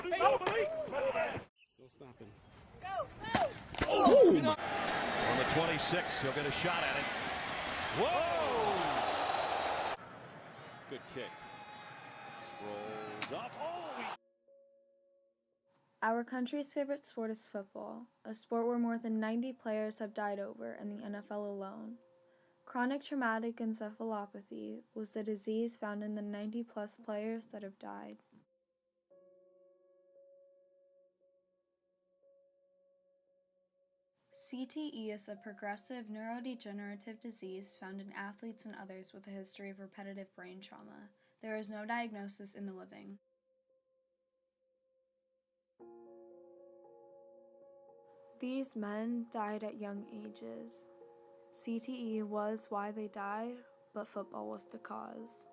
Still stopping. Go, go! Oh! On the 26, he'll get a shot at it. Whoa! Good kick. Scrolls up. Oh! Our country's favorite sport is football, a sport where more than 90 players have died over in the NFL alone. Chronic traumatic encephalopathy was the disease found in the 90-plus players that have died. CTE is a progressive neurodegenerative disease found in athletes and others with a history of repetitive brain trauma. There is no diagnosis in the living. These men died at young ages. CTE was why they died, but football was the cause.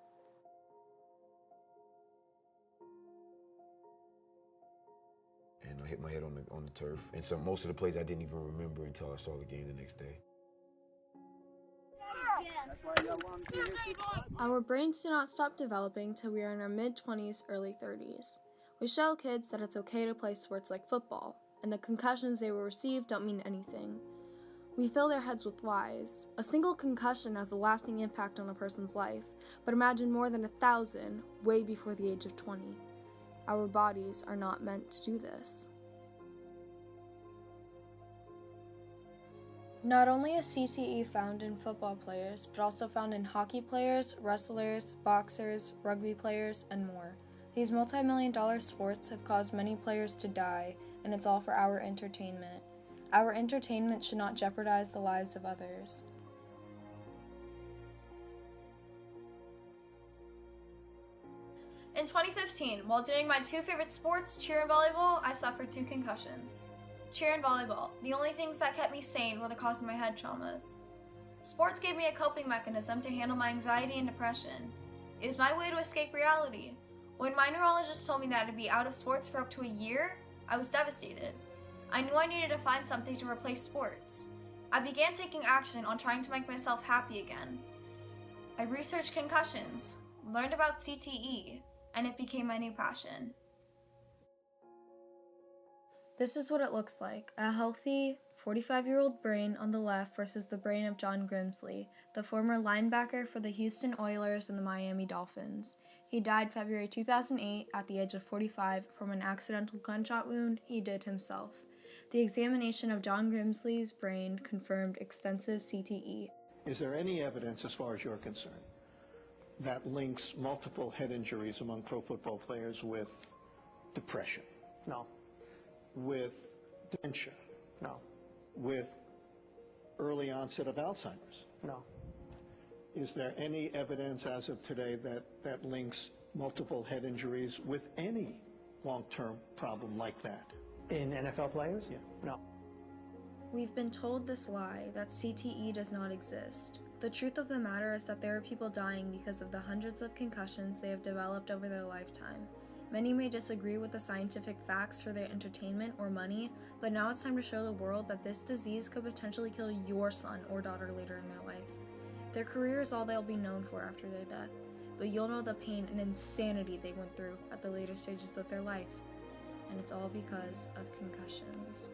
And I hit my head on the turf. And so most of the plays I didn't even remember until I saw the game the next day. Our brains do not stop developing till we are in our mid-20s, early 30s. We show kids that it's okay to play sports like football, and the concussions they will receive don't mean anything. We fill their heads with lies. A single concussion has a lasting impact on a person's life, but imagine more than 1,000 way before the age of 20. Our bodies are not meant to do this. Not only is CTE found in football players, but also found in hockey players, wrestlers, boxers, rugby players, and more. These multi-million-dollar sports have caused many players to die, and it's all for our entertainment. Our entertainment should not jeopardize the lives of others. In 2015, while doing my two favorite sports, cheer and volleyball, I suffered 2 concussions. Cheer and volleyball, the only things that kept me sane were the cause of my head traumas. Sports gave me a coping mechanism to handle my anxiety and depression. It was my way to escape reality. When my neurologist told me that I'd be out of sports for up to a year, I was devastated. I knew I needed to find something to replace sports. I began taking action on trying to make myself happy again. I researched concussions, learned about CTE, and it became my new passion. This is what it looks like. A healthy, 45-year-old brain on the left versus the brain of John Grimsley, the former linebacker for the Houston Oilers and the Miami Dolphins. He died February 2008 at the age of 45 from an accidental gunshot wound he did himself. The examination of John Grimsley's brain confirmed extensive CTE. Is there any evidence, as far as you're concerned, that links multiple head injuries among pro football players with depression? No. With dementia? No. With early onset of Alzheimer's? No. Is there any evidence as of today that links multiple head injuries with any long-term problem like that? In NFL players? Yeah. No. We've been told this lie that CTE does not exist. The truth of the matter is that there are people dying because of the hundreds of concussions they have developed over their lifetime. Many may disagree with the scientific facts for their entertainment or money, but now it's time to show the world that this disease could potentially kill your son or daughter later in their life. Their career is all they'll be known for after their death, but you'll know the pain and insanity they went through at the later stages of their life. And it's all because of concussions.